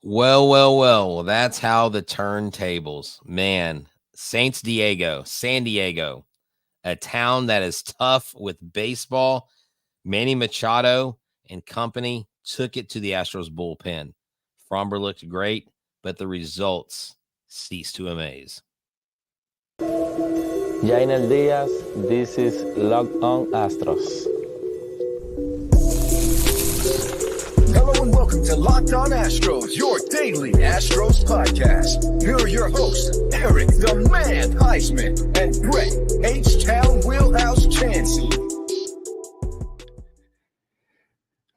Well, that's how the turntables. Man, San Diego, a town that is tough with baseball. Manny Machado and company took it to the Astros bullpen. Framber looked great, but the results ceased to amaze. Jainel Diaz, this is Locked on Astros. Hello and welcome to Locked on Astros, your daily Astros podcast. Here are your hosts, Eric the Man Heisman and Brett H-Town Wheelhouse Chansey.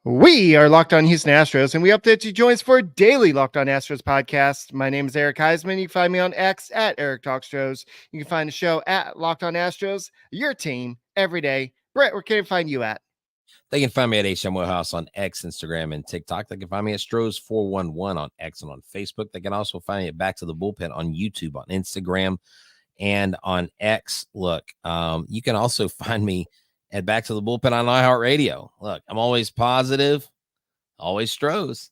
We are Locked on Houston Astros, and we hope that you join us for a daily Locked on Astros podcast. My name is Eric Heisman. You can find me on X at Eric Talkstros. You can find the show at Locked on Astros, your team every day. Brett, where can I find you at? They can find me at HM Wheelhouse on X, Instagram, and TikTok. They can find me at Stros411 on X and on Facebook. They can also find me at Back to the Bullpen on YouTube, on Instagram, and on X. Look, you can also find me at Back to the Bullpen on iHeartRadio. Look, I'm always positive, always Stros.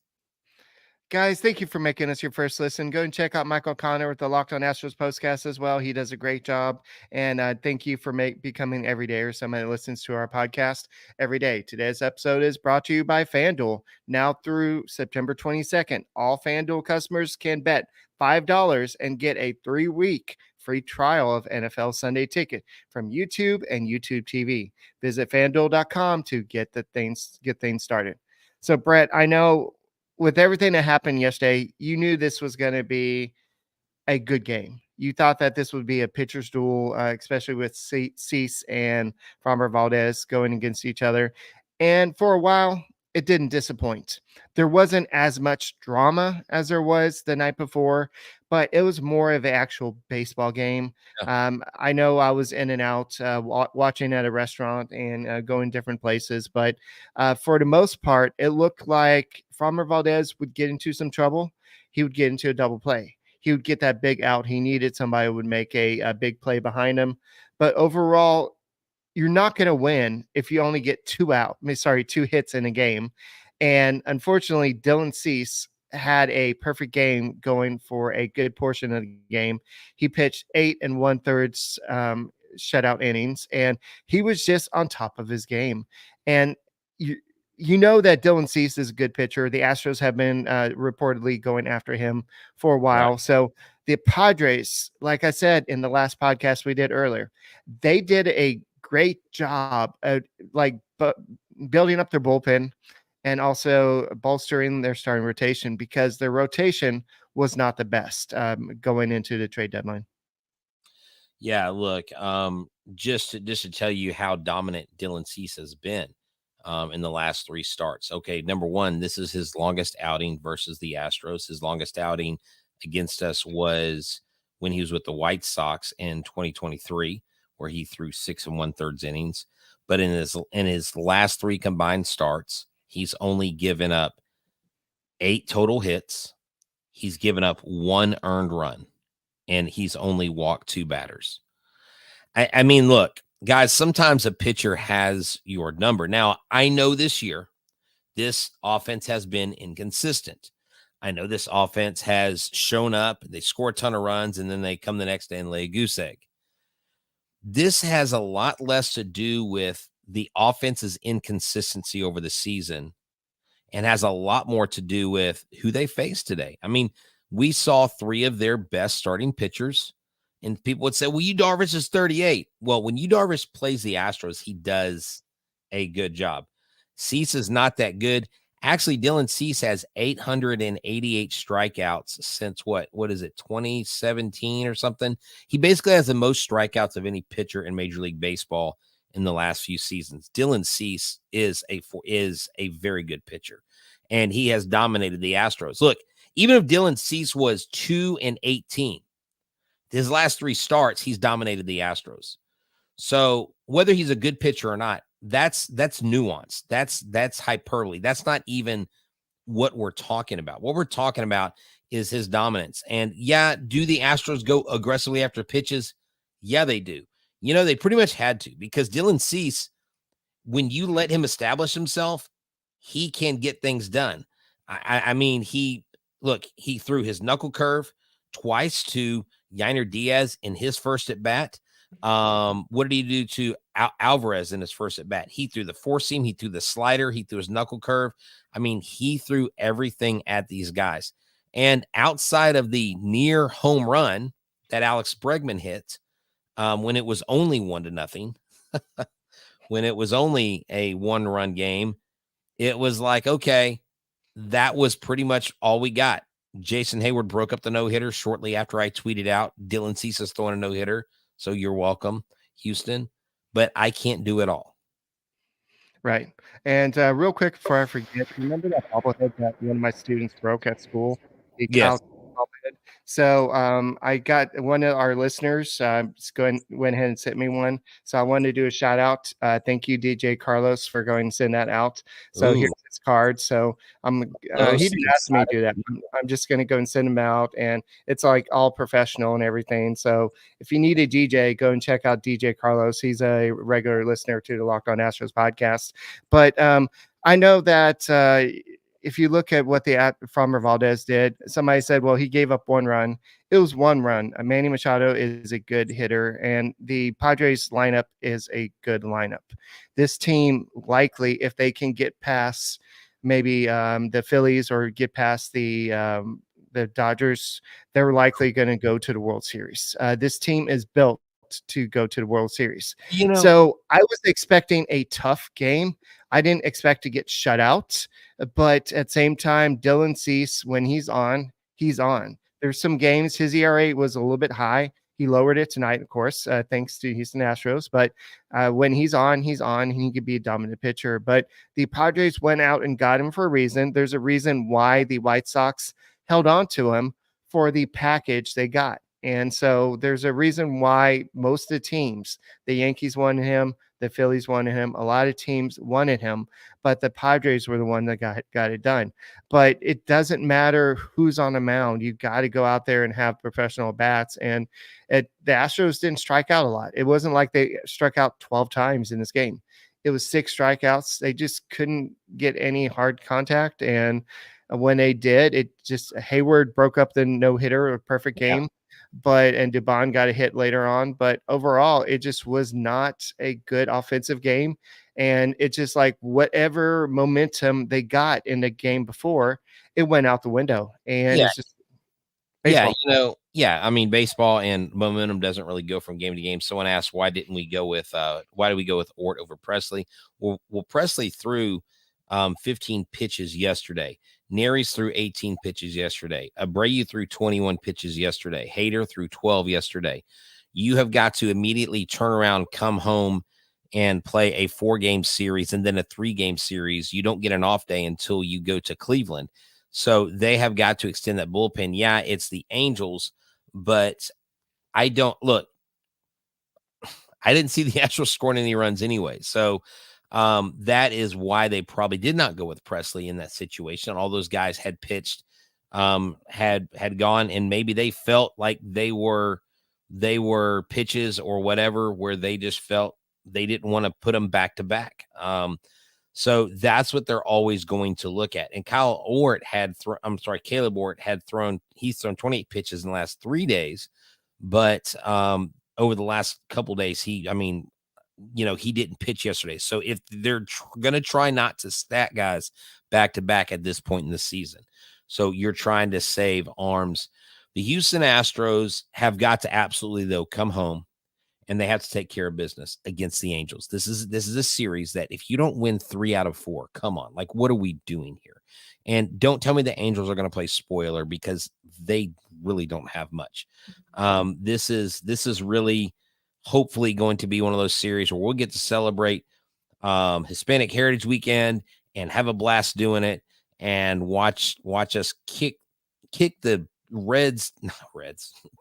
Guys, thank you for making us your first listen. Go and check out Michael Connor with the Locked on Astros podcast as well. He does a great job. And thank you for becoming everyday or somebody that listens to our podcast every day. Today's episode is brought to you by FanDuel. Now through September 22nd, all FanDuel customers can bet $5 and get a 3-week free trial of NFL Sunday Ticket from YouTube and YouTube TV. Visit FanDuel.com to get things started. So, Brett, I know with everything that happened yesterday, you knew this was going to be a good game. You thought that this would be a pitcher's duel, especially with Cease and Framber Valdez going against each other. And for a while, it didn't disappoint. There wasn't as much drama as there was the night before, but it was more of an actual baseball game. Yeah. I know I was in and out watching at a restaurant and going different places, but for the most part, it looked like Framber Valdez would get into some trouble. He would get into a double play. He would get that big out. He needed somebody who would make a big play behind him. But overall, you're not going to win if you only get 2 hits in a game. And unfortunately, Dylan Cease had a perfect game going for a good portion of the game. He pitched 8 1/3 shutout innings, and he was just on top of his game. And you know that Dylan Cease is a good pitcher. The Astros have been reportedly going after him for a while. Right. So the Padres, like I said in the last podcast we did earlier, they did a great job of building up their bullpen and also bolstering their starting rotation, because their rotation was not the best going into the trade deadline. Yeah, look, just to tell you how dominant Dylan Cease has been in the last 3 starts. Okay, number one, this is his longest outing versus the Astros. His longest outing against us was when he was with the White Sox in 2023, where he threw 6 1/3 innings. But in his last 3 combined starts, he's only given up 8 total hits. He's given up 1 earned run, and he's only walked 2 batters. I mean, look, guys, sometimes a pitcher has your number. Now, I know this year, this offense has been inconsistent. I know this offense has shown up, they score a ton of runs, and then they come the next day and lay a goose egg. This has a lot less to do with the offense's inconsistency over the season and has a lot more to do with who they faced today. I mean, we saw 3 of their best starting pitchers, and people would say, well, Yu Darvish is 38. Well, when Yu Darvish plays the Astros, he does a good job. Cease is not that good. Actually, Dylan Cease has 888 strikeouts since what is it, 2017 or something? He basically has the most strikeouts of any pitcher in Major League Baseball in the last few seasons. Dylan Cease is a very good pitcher, and he has dominated the Astros. Look, even if Dylan Cease was 2-18, his last 3 starts, he's dominated the Astros. So whether he's a good pitcher or not, that's nuance. That's hyperbole. That's not even what we're talking about. What we're talking about is his dominance. And yeah, do the Astros go aggressively after pitches? Yeah, they do. You know, they pretty much had to, because Dylan Cease, when you let him establish himself, he can get things done. I mean, he look, he threw his knuckle curve twice to Yainer Diaz in his first at bat. What did he do to Alvarez in his first at bat? He threw the four seam, he threw the slider, he threw his knuckle curve. I mean, he threw everything at these guys. And outside of the near home run that Alex Bregman hit, when it was only 1-0, when it was only a 1-run game, it was like, okay, that was pretty much all we got. Jason Hayward broke up the no-hitter shortly after I tweeted out Dylan Cease is throwing a no-hitter. So you're welcome, Houston. But I can't do it all. Right. And real quick before I forget, remember that bobblehead that one of my students broke at school? The Yes. bobblehead. So I got one of our listeners went ahead and sent me one. So I wanted to do a shout out. Thank you, DJ Carlos, for going and send that out. So here's his card. So he didn't ask me to do that. I'm just going to go and send him out, and it's like all professional and everything. So if you need a DJ, go and check out DJ Carlos. He's a regular listener to the Locked On Astros podcast. But I know that if you look at what the Framber Valdez did, somebody said, well, he gave up 1 run. It was 1 run. Manny Machado is a good hitter, and the Padres lineup is a good lineup. This team, likely, if they can get past maybe the Phillies or get past the Dodgers, they're likely going to go to the World Series. This team is built to go to the World Series. So I was expecting a tough game. I didn't expect to get shut out, but at the same time, Dylan Cease, when he's on, he's on. There's some games his ERA was a little bit high. He lowered it tonight, of course, thanks to Houston Astros. But when he's on, he could be a dominant pitcher. But the Padres went out and got him for a reason. There's a reason why the White Sox held on to him for the package they got. And so there's a reason why most of the teams, the Yankees wanted him, the Phillies wanted him, a lot of teams wanted him, but the Padres were the one that got it done. But it doesn't matter who's on the mound. You got to go out there and have professional bats. And the Astros didn't strike out a lot. It wasn't like they struck out 12 times in this game. It was 6 strikeouts. They just couldn't get any hard contact. And when they did, it just Hayward broke up the no-hitter, a perfect game. Yeah. And Dubon got a hit later on. But overall, it just was not a good offensive game. And it's just like whatever momentum they got in the game before, it went out the window. And it's just baseball. I mean, baseball and momentum doesn't really go from game to game. Someone asked, why did we go with Ort over Presley? Well, Presley threw 15 pitches yesterday. Neris threw 18 pitches yesterday. Abreu threw 21 pitches yesterday. Hader threw 12 yesterday. You have got to immediately turn around, come home, and play a 4-game series and then a 3-game series. You don't get an off day until you go to Cleveland. So they have got to extend that bullpen. Yeah, it's the Angels, but I didn't see the Astros scoring any runs anyway. So that is why they probably did not go with Presley in that situation. All those guys had pitched, had gone, and maybe they felt like they were pitches or whatever where they just felt they didn't want to put them back to back. So that's what they're always going to look at. And Caleb Ort had thrown 28 pitches in the last 3 days, but over the last couple days, he didn't pitch yesterday. So if they're going to try not to stack guys back to back at this point in the season, so you're trying to save arms. The Houston Astros have got to absolutely, though, come home, and they have to take care of business against the Angels. This is a series that if you don't win 3 out of 4, come on, like, what are we doing here? And don't tell me the Angels are going to play spoiler, because they really don't have much. This is really hopefully going to be one of those series where we'll get to celebrate Hispanic Heritage Weekend and have a blast doing it, and watch us kick the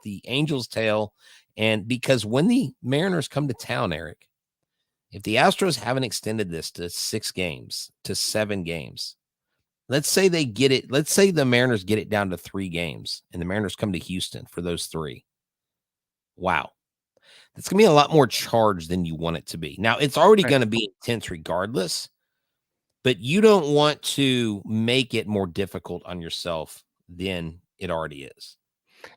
the Angels' tail. And because when the Mariners come to town, Eric, if the Astros haven't extended this to 6 games, to 7 games, let's say they get it. Let's say the Mariners get it down to 3 games and the Mariners come to Houston for those 3. Wow. It's going to be a lot more charged than you want it to be. Now, it's already going to be intense regardless, but you don't want to make it more difficult on yourself than it already is.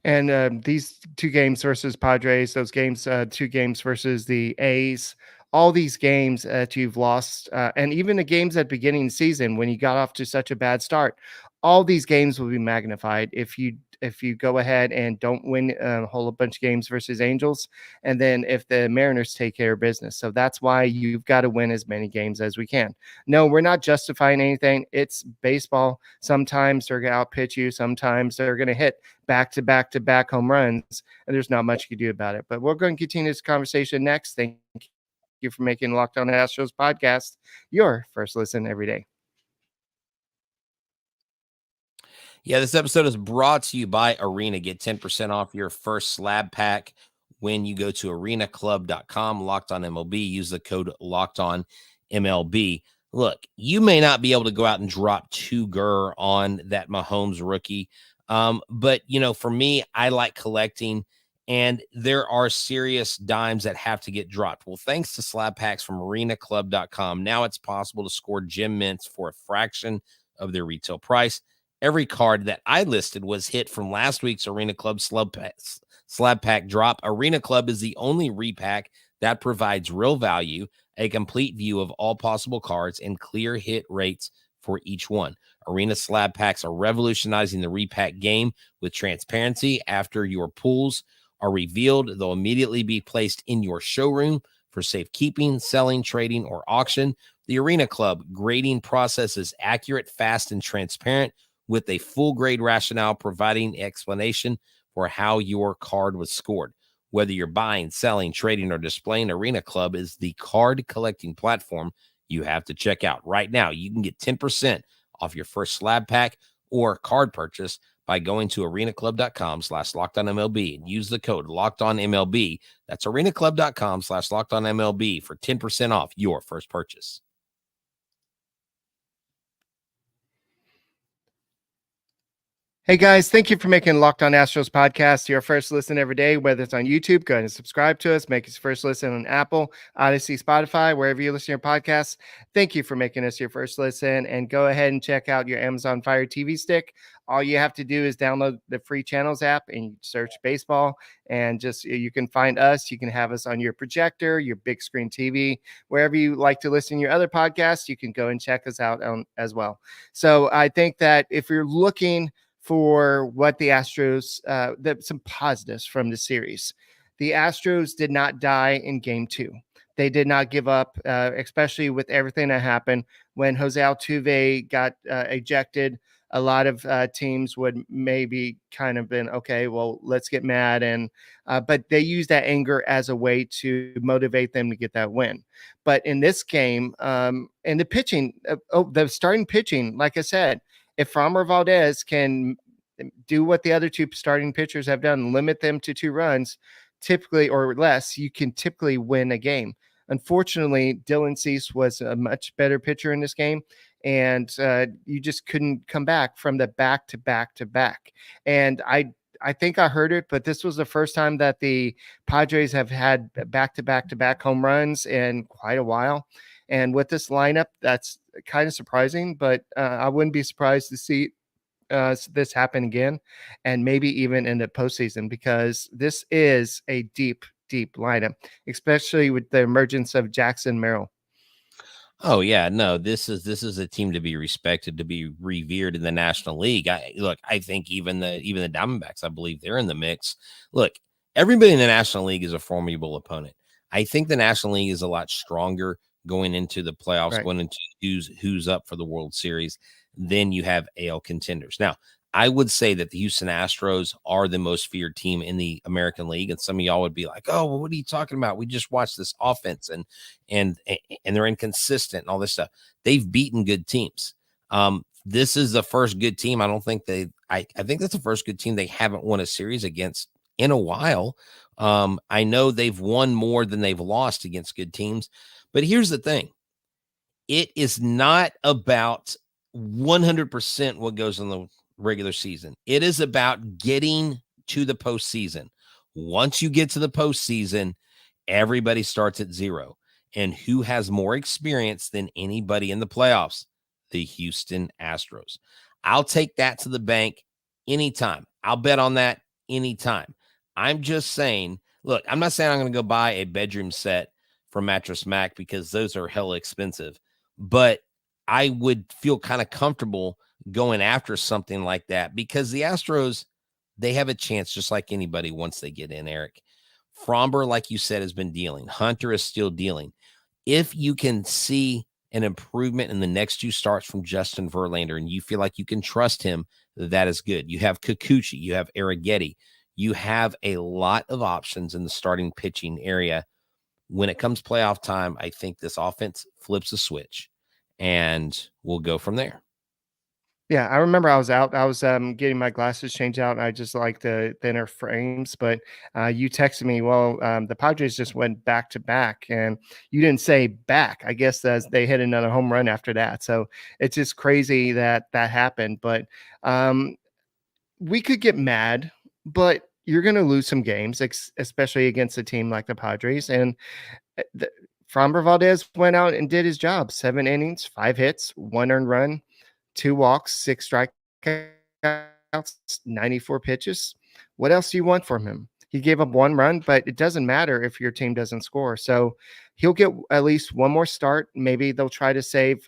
And these 2 games versus Padres, those games, 2 games versus the A's, all these games that you've lost, and even the games at beginning of the season when you got off to such a bad start, all these games will be magnified if you go ahead and don't win a whole bunch of games versus Angels, and then if the Mariners take care of business. So that's why you've got to win as many games as we can. No, we're not justifying anything. It's baseball. Sometimes they're going to outpitch you. Sometimes they're going to hit back-to-back home runs, and there's not much you can do about it. But we're going to continue this conversation next. Thank you for making Locked On Astros podcast your first listen every day. Yeah, this episode is brought to you by Arena. Get 10% off your first slab pack when you go to arenaclub.com, Locked On MLB. Use the code Locked On MLB. Look, you may not be able to go out and drop 2 GER on that Mahomes rookie, but, for me, I like collecting, and there are serious dimes that have to get dropped. Well, thanks to slab packs from arenaclub.com, now it's possible to score gem mints for a fraction of their retail price. Every card that I listed was hit from last week's Arena Club slab pack drop. Arena Club is the only repack that provides real value, a complete view of all possible cards, and clear hit rates for each one. Arena slab packs are revolutionizing the repack game with transparency. After your pools are revealed, they'll immediately be placed in your showroom for safekeeping, selling, trading, or auction. The Arena Club grading process is accurate, fast, and transparent, with a full grade rationale providing explanation for how your card was scored. Whether you're buying, selling, trading, or displaying, Arena Club is the card collecting platform you have to check out. Right now, you can get 10% off your first slab pack or card purchase by going to arenaclub.com/LockedOnMLB and use the code LockedOnMLB. That's arenaclub.com/LockedOnMLB for 10% off your first purchase. Hey guys, thank you for making Locked On Astros podcast your first listen every day. Whether it's on YouTube, go ahead and subscribe to us. Make us first listen on Apple, Odyssey, Spotify, wherever you listen to your podcasts. Thank you for making us your first listen, and go ahead and check out your Amazon Fire TV stick. All you have to do is download the free channels app and search baseball, and you can find us. You can have us on your projector, your big screen TV, wherever you like to listen to your other podcasts. You can go and check us out as well. So I think that if you're looking for what the Astros, some positives from the series. The Astros did not die in game 2. They did not give up, especially with everything that happened. When Jose Altuve got ejected, a lot of teams would maybe kind of been, okay, well, let's get mad. But they used that anger as a way to motivate them to get that win. But in this game, and the pitching, the starting pitching, like I said, if Framber Valdez can do what the other 2 starting pitchers have done, limit them to 2 runs, typically or less, you can typically win a game. Unfortunately, Dylan Cease was a much better pitcher in this game, and you just couldn't come back from the back-to-back. And I think I heard it, but this was the first time that the Padres have had back-to-back home runs in quite a while. And with this lineup, that's kind of surprising, but I wouldn't be surprised to see this happen again, and maybe even in the postseason, because this is a deep lineup, especially with the emergence of Jackson Merrill. Oh yeah, no, this is a team to be respected, to be revered in the National League. I think even the Diamondbacks, I believe they're in the mix. Look, everybody in the National League is a formidable opponent. I think the National League is a lot stronger going into the playoffs, Right. going into who's up for the World Series, then you have AL contenders. Now, I would say that the Houston Astros are the most feared team in the American League, and some of y'all would be like, "Oh, well, what are you talking about? We just watched this offense, and they're inconsistent and all this stuff." They've beaten good teams. This is the first good team. I don't think I think that's the first good team they haven't won a series against in a while. I know they've won more than they've lost against good teams, but here's the thing: it is not about 100% what goes in the regular season. It is about getting to the postseason. Once you get to the postseason, everybody starts at 0. And who has more experience than anybody in the playoffs? The Houston Astros. I'll take that to the bank anytime. I'll bet on that anytime. I'm just saying, look, I'm not saying I'm going to go buy a bedroom set from Mattress Mac because those are hella expensive, but I would feel kind of comfortable going after something like that because the Astros, they have a chance just like anybody once they get in, Eric. Framber, like you said, has been dealing. Hunter is still dealing. If you can see an improvement in the next 2 starts from Justin Verlander and you feel like you can trust him, that is good. You have Kikuchi, you have Arrighetti, you have a lot of options in the starting pitching area. When it comes playoff time, I think this offense flips a switch and we'll go from there. Yeah, I remember I was out. I was getting my glasses changed out, and I just like the thinner frames. But you texted me, well, the Padres just went back to back, and you didn't say back. I guess they hit another home run after that. So it's just crazy that happened. But we could get mad, but you're going to lose some games, especially against a team like the Padres. And Framber Valdez went out and did his job. 7 innings, 5 hits, 1 earned run, 2 walks, 6 strikeouts, 94 pitches. What else do you want from him? He gave up 1 run, but it doesn't matter if your team doesn't score. So he'll get at least 1 more start. Maybe they'll try to save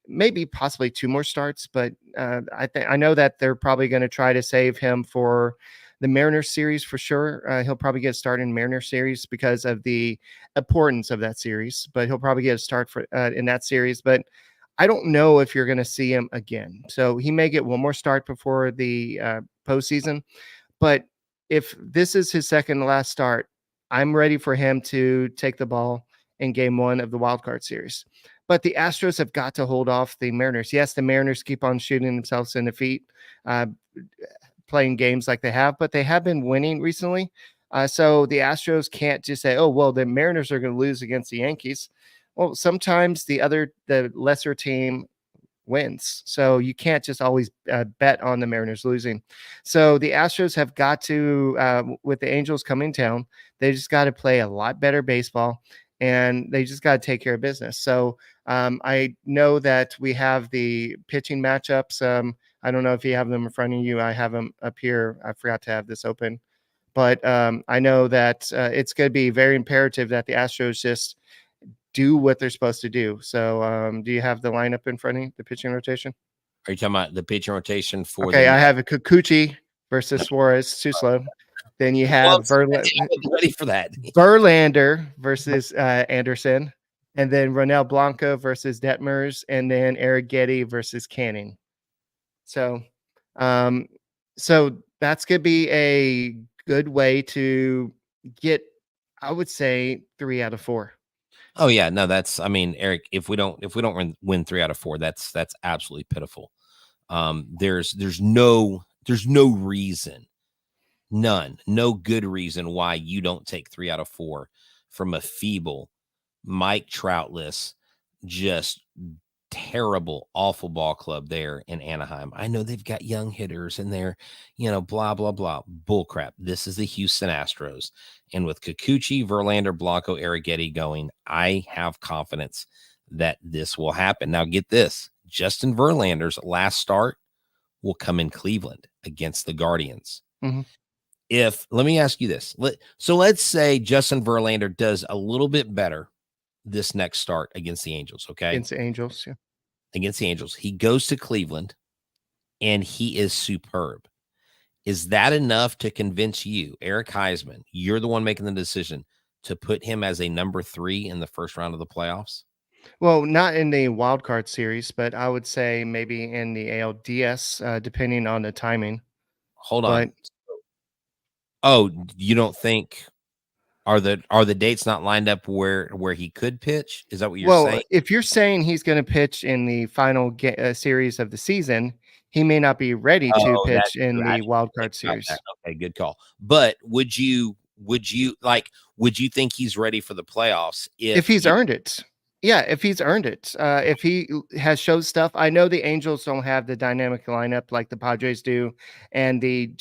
maybe possibly 2 more starts, but I know that they're probably going to try to save him for the Mariners series for sure. He'll probably get a start in Mariners series because of the importance of that series, but he'll probably get a start for in that series. But I don't know if you're going to see him again. So he may get 1 more start before the postseason. But if this is his second to last start, I'm ready for him to take the ball in game 1 of the wild card series. But the Astros have got to hold off the Mariners. Yes, the Mariners keep on shooting themselves in the feet, playing games like they have, but they have been winning recently. So the Astros can't just say, oh, well, the Mariners are going to lose against the Yankees. Well, sometimes the lesser team wins. So you can't just always bet on the Mariners losing. So the Astros have got to, with the Angels coming town, they just got to play a lot better baseball, and they just got to take care of business. So I know that we have the pitching matchups. I don't know if you have them in front of you. I have them up here. I forgot to have this open. But I know that it's going to be very imperative that the Astros just do what they're supposed to do. So do you have the lineup in front of you, the pitching rotation? Are you talking about the pitching rotation for Okay, I have a Kikuchi versus Suarez, too slow. Then you have ready for that. Verlander versus Anderson, and then Ronel Blanco versus Detmers, and then Arrighetti versus Canning. So that's gonna be a good way to get, I would say, 3 out of 4. Oh yeah, no, Eric, if we don't win 3 out of 4, that's absolutely pitiful. There's no reason, no good reason why you don't take 3 out of 4 from a feeble, Mike Troutless, just terrible, awful ball club there in Anaheim. I know they've got young hitters in there, blah, blah, blah. Bullcrap. This is the Houston Astros. And with Kikuchi, Verlander, Blanco, Arrighetti going, I have confidence that this will happen. Now get this. Justin Verlander's last start will come in Cleveland against the Guardians. Mm-hmm. Let me ask you this. Let's say Justin Verlander does a little bit better this next start against the Angels, okay? Against the Angels, yeah. Against the Angels. He goes to Cleveland, and he is superb. Is that enough to convince you, Eric Heisman, you're the one making the decision, to put him as a number 3 in the first round of the playoffs? Well, not in the wild card series, but I would say maybe in the ALDS, depending on the timing. Hold on. Oh, you don't think... Are the dates not lined up where he could pitch? Is that what you're saying? Well, if you're saying he's going to pitch in the final series of the season, he may not be ready to pitch in the wild card series. Okay, good call. But would you think he's ready for the playoffs if he's earned it? Yeah, if he's earned it, if he has showed stuff. I know the Angels don't have the dynamic lineup like the Padres do, and the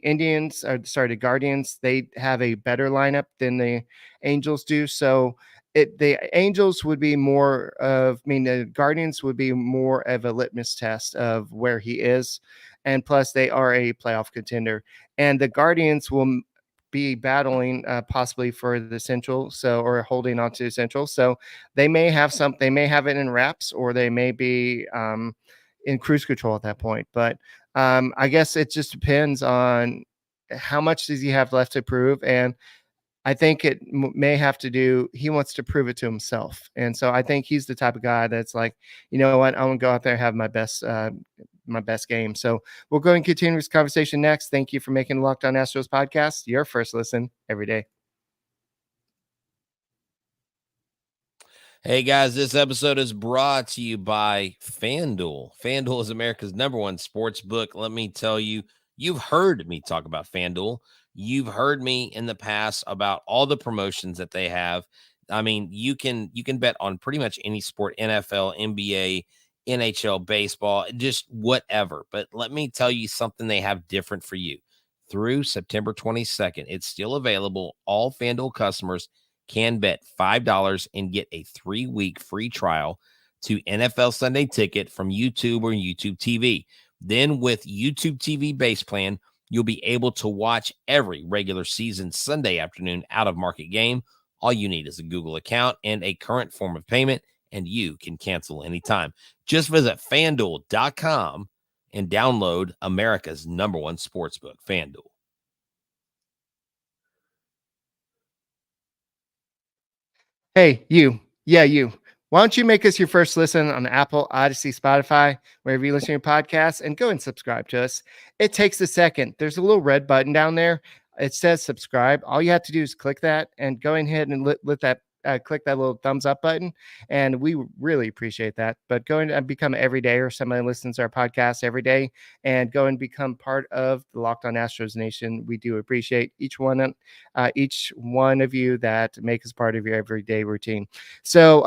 Indians, the Guardians, they have a better lineup than the Angels do. So the Angels would be more of, I mean, the Guardians would be more of a litmus test of where he is. And plus, they are a playoff contender. And the Guardians will be battling possibly for the Central, or holding on to the Central. So they may have it in wraps, or they may be in cruise control at that point. But I guess it just depends on how much does he have left to prove. And I think it may have to do, he wants to prove it to himself. And so I think he's the type of guy that's like, you know what, I want to go out there and have my best game. So we'll go and continue this conversation next. Thank you for making the Locked On Astros podcast your first listen every day. Hey guys, this episode is brought to you by FanDuel. FanDuel is America's #1 sports book. Let me tell you, you've heard me talk about FanDuel. You've heard me in the past about all the promotions that they have. I mean, you can bet on pretty much any sport, NFL, NBA, NHL, baseball, just whatever. But let me tell you something they have different for you. Through September 22nd, it's still available. All FanDuel customers can bet $5 and get a 3-week free trial to NFL Sunday Ticket from YouTube or YouTube TV. Then with YouTube TV base plan, you'll be able to watch every regular season Sunday afternoon out of market game. All you need is a Google account and a current form of payment, and you can cancel anytime. Just visit FanDuel.com and download America's #1 sportsbook, FanDuel. Hey, you. Yeah, you. Why don't you make us your first listen on Apple, Odyssey, Spotify, wherever you listen to your podcasts, and go and subscribe to us. It takes a second. There's a little red button down there. It says subscribe. All you have to do is click that and go ahead and click that little thumbs up button. And we really appreciate that. But go and become an everydayer, somebody listens to our podcast every day, and go and become part of the Locked On Astros Nation. We do appreciate each one of you that make us part of your everyday routine. So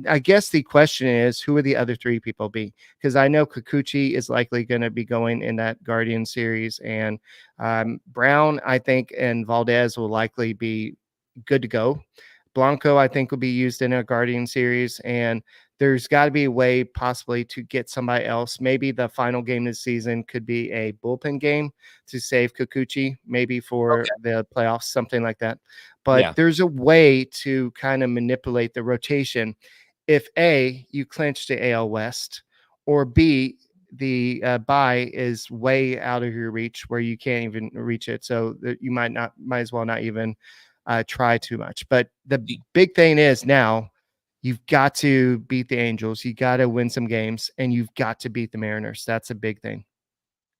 I guess the question is, who would the other 3 people be? Because I know Kikuchi is likely going to be going in that Guardian series, and Brown, I think, and Valdez will likely be good to go. Blanco, I think, will be used in a Guardian series, and there's got to be a way possibly to get somebody else. Maybe the final game of the season could be a bullpen game to save Kikuchi, maybe for the playoffs, something like that. But there's a way to kind of manipulate the rotation if A, you clinch the AL West, or B, the bye is way out of your reach where you can't even reach it. So that you might as well not even try too much. But the big thing is now you've got to beat the Angels. You got to win some games, and you've got to beat the Mariners. That's a big thing.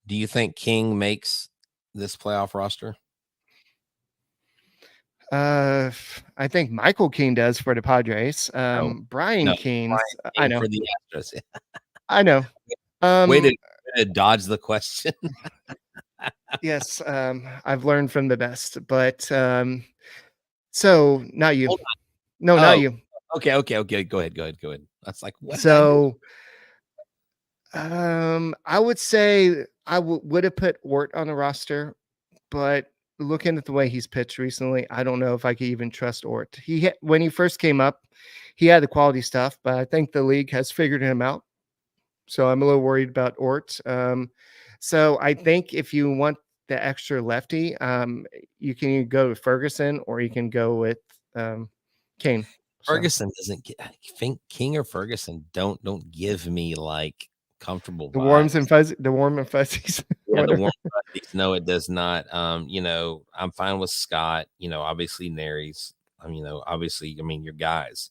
Do you think King makes this playoff roster? I think Michael King does for the Padres. Brian King, I know. For the Astros. I know. Way to dodge the question. Yes, I've learned from the best, but so not you. No, not you. Okay. Go ahead. That's like what? So, I would say I would have put Ort on the roster, but looking at the way he's pitched recently, I don't know if I could even trust Ort. When he first came up, he had the quality stuff, but I think the league has figured him out. So I'm a little worried about Ort. So I think if you want the extra lefty, you can either go with Ferguson or you can go with Kane. Ferguson doesn't get. I think King or Ferguson don't give me like comfortable. The warm and fuzzies. Yeah, the warm fuzzies. No, it does not. I'm fine with Scott. Obviously Neris. Your guys.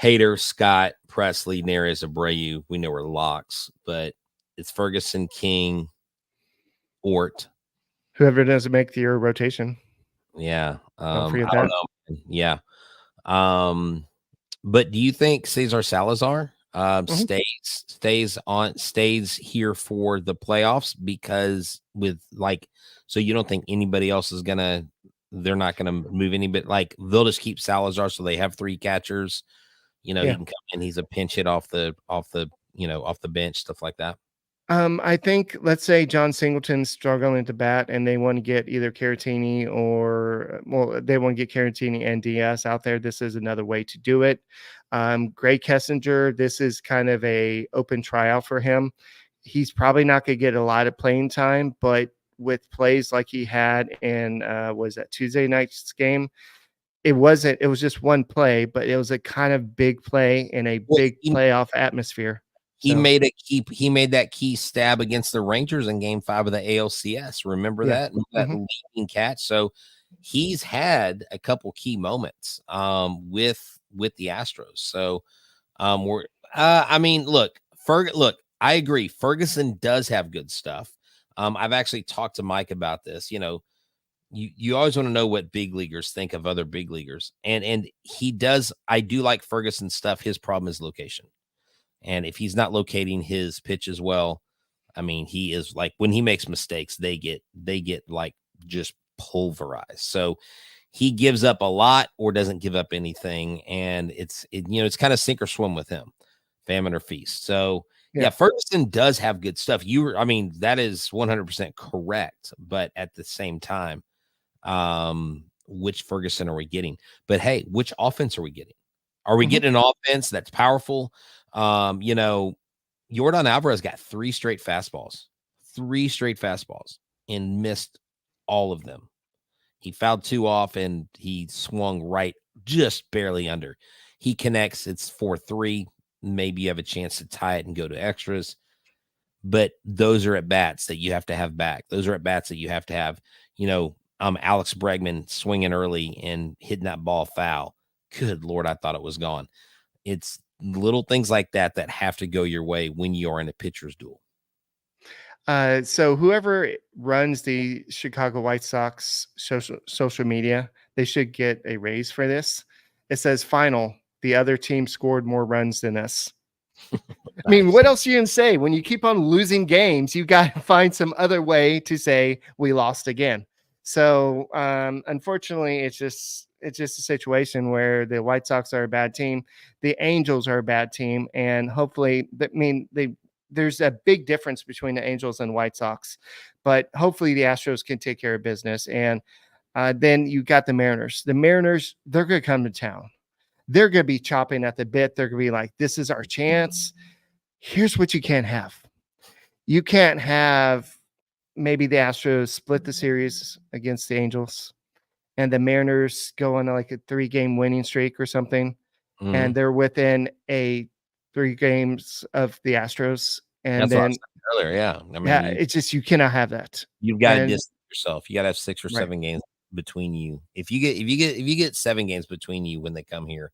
Hader, Scott, Presley, Neris, Abreu. We know we're locks, but it's Ferguson, King, Ort. Whoever doesn't make your rotation. Yeah. Don't forget I don't know. Yeah. But do you think Cesar Salazar stays here for the playoffs? Because so you don't think anybody else is they're not gonna move anybody, like they'll just keep Salazar so they have 3 catchers. He can come in, he's a pinch hit off the bench, stuff like that. I think, let's say John Singleton's struggling to bat and they want to get either Caratini or, well, they want to get Caratini and Diaz out there. This is another way to do it. Greg Kessinger, this is kind of a open tryout for him. He's probably not going to get a lot of playing time, but with plays like he had in, was that Tuesday night's game? It was just one play, but it was a kind of big play in a big playoff atmosphere. He made that key stab against the Rangers in Game 5 of the ALCS. Remember that leading catch? So he's had a couple key moments with the Astros. So I mean, look, I agree. Ferguson does have good stuff. I've actually talked to Mike about this. You always want to know what big leaguers think of other big leaguers, and he does. I do like Ferguson's stuff. His problem is location. And if he's not locating his pitches well, I mean, he is like, when he makes mistakes, they get like just pulverized. So he gives up a lot or doesn't give up anything. And it's kind of sink or swim with him, famine or feast. So yeah, Ferguson does have good stuff. That is 100% correct. But at the same time, which Ferguson are we getting? But hey, which offense are we getting? Are we getting an offense that's powerful? Yordan Alvarez got 3 straight fastballs and missed all of them. He fouled 2 off and he swung right, just barely under. He connects. It's 4-3. Maybe you have a chance to tie it and go to extras, but those are at bats that you have to have back. Those are at bats that you have to have, Alex Bregman swinging early and hitting that ball foul. Good Lord, I thought it was gone. It's little things like that have to go your way when you're in a pitcher's duel. So whoever runs the Chicago White Sox social media, they should get a raise for this. It says final, the other team scored more runs than us. Nice. I mean, what else are you going to say? When you keep on losing games, you got to find some other way to say we lost again. So unfortunately, it's just a situation where the White Sox are a bad team. The Angels are a bad team. And hopefully, there's a big difference between the Angels and White Sox. But hopefully the Astros can take care of business. And then you got the Mariners. The Mariners, they're going to come to town. They're going to be chopping at the bit. They're going to be like, this is our chance. Here's what you can't have. You can't have maybe the Astros split the series against the Angels and the Mariners go on like a 3-game winning streak or something. Mm-hmm. And they're within 3 games of the Astros. And that's then what I said earlier. Yeah. I mean, it's just, you cannot have that. You've got to distance yourself. You got to have 6 or 7 games between you. If you get 7 games between you when they come here,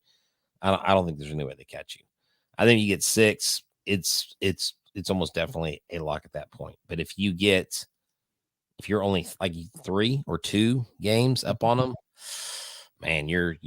I don't think there's any way they catch you. I think you get 6. It's almost definitely a lock at that point. But if you're only like 3 or 2 games up on them, man, you're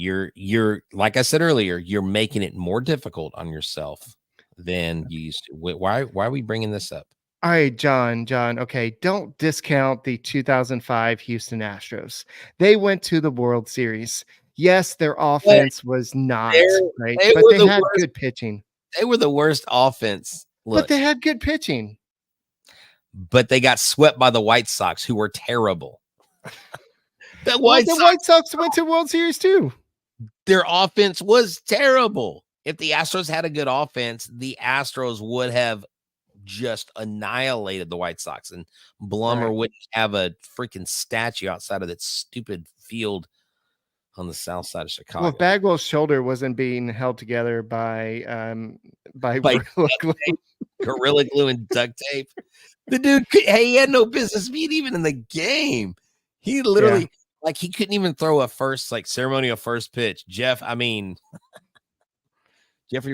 like I said earlier, you're making it more difficult on yourself than you used to. Why are we bringing this up? All right, John. Okay, don't discount the 2005 Houston Astros. They went to the World Series. Yes, their offense was not great, but they had good pitching. They were the worst offense. But they had good pitching. But they got swept by the White Sox, who were terrible. The White Sox went to World Series too. Their offense was terrible. If the Astros had a good offense, the Astros would have just annihilated the White Sox, and Blummer wouldn't have a freaking statue outside of that stupid field on the south side of Chicago. Well, Bagwell's shoulder wasn't being held together by Gorilla Glue and duct tape. The dude, he had no business being even in the game. He literally, he couldn't even throw a ceremonial first pitch. Jeffrey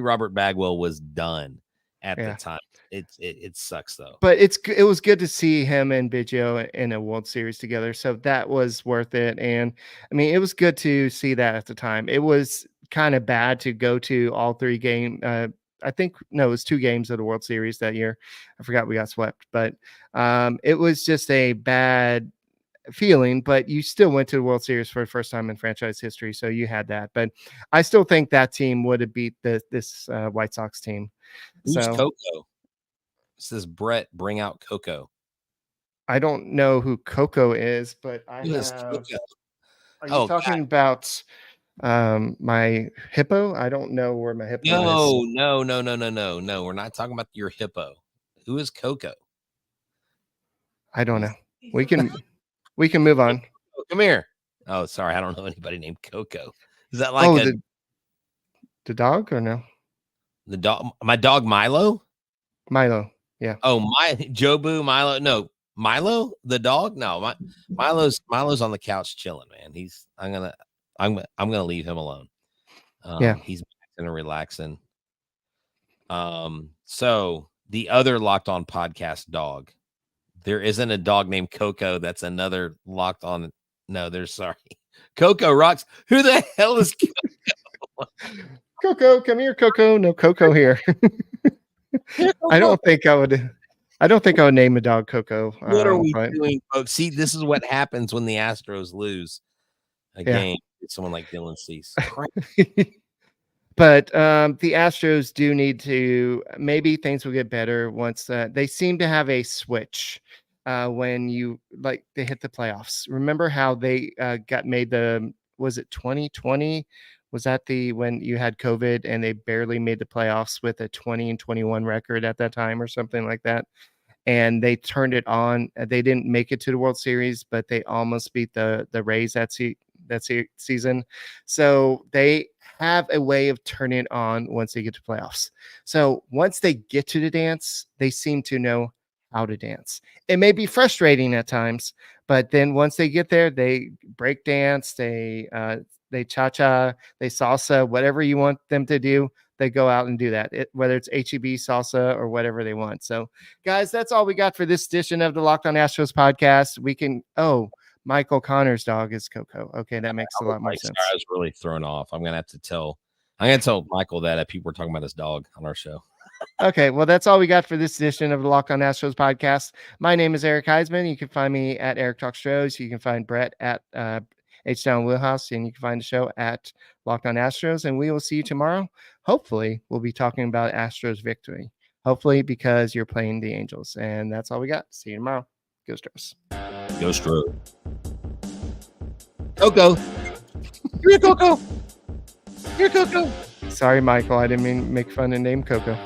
Robert Bagwell was done at the time. It sucks though. But it was good to see him and Biggio in a World Series together. So that was worth it. And I mean, it was good to see that at the time. It was kind of bad to go to all 3 games. It was 2 games of the World Series that year. I forgot we got swept, but it was just a bad feeling, but you still went to the World Series for the first time in franchise history. So you had that, but I still think that team would have beat this White Sox team. Who's Coco? It says, Brett, bring out Coco. I don't know who Coco is, but I Who is have. Coco? Are you Oh, talking about my hippo? I don't know where my hippo is. No. We're not talking about your hippo. Who is Coco? I don't know. We can move on. Come here. Oh, sorry. I don't know anybody named Coco. Is that like the dog or no? The dog? My dog Milo? Milo. Yeah. Oh, Jobu Milo. No, Milo, the dog. No, Milo's on the couch chilling, man. I'm gonna leave him alone. Yeah. He's and relaxing. So the other Locked On podcast dog. There isn't a dog named Coco. That's another Locked On. No, sorry. Coco rocks. Who the hell is Coco? Coco, come here, Coco. No Coco here. I don't think I would name a dog Coco. What are we doing, folks? See, this is what happens when the Astros lose a game. It's someone like Dylan Cease. But the Astros do need to, maybe things will get better once they seem to have a switch when they hit the playoffs. Remember how they got made was it 2020? Was that when you had COVID and they barely made the playoffs with a 20-21 record at that time or something like that? And they turned it on. They didn't make it to the World Series, but they almost beat the Rays that season. So they have a way of turning it on once they get to playoffs. So once they get to the dance, they seem to know how to dance. It may be frustrating at times, but then once they get there, they break dance, they cha-cha, they salsa, whatever you want them to do, they go out and do that, whether it's HEB, salsa, or whatever they want. So, guys, that's all we got for this edition of the Locked On Astros podcast. Michael Connor's dog is Coco. Okay, that makes a lot more sense. I was really thrown off. I'm gonna tell Michael that people were talking about his dog on our show. Okay, well, that's all we got for this edition of the Locked On Astros podcast. My name is Eric Heisman. You can find me at Eric Talk Stros. You can find Brett at H-Town Wheelhouse, and you can find the show at Locked On Astros. And we will see you tomorrow. Hopefully, we'll be talking about Astros victory. Hopefully, because you're playing the Angels. And that's all we got. See you tomorrow. Go Stros. Go Stros. Coco. Here, Coco. Here, Coco. Sorry, Michael. I didn't mean to make fun of name Coco.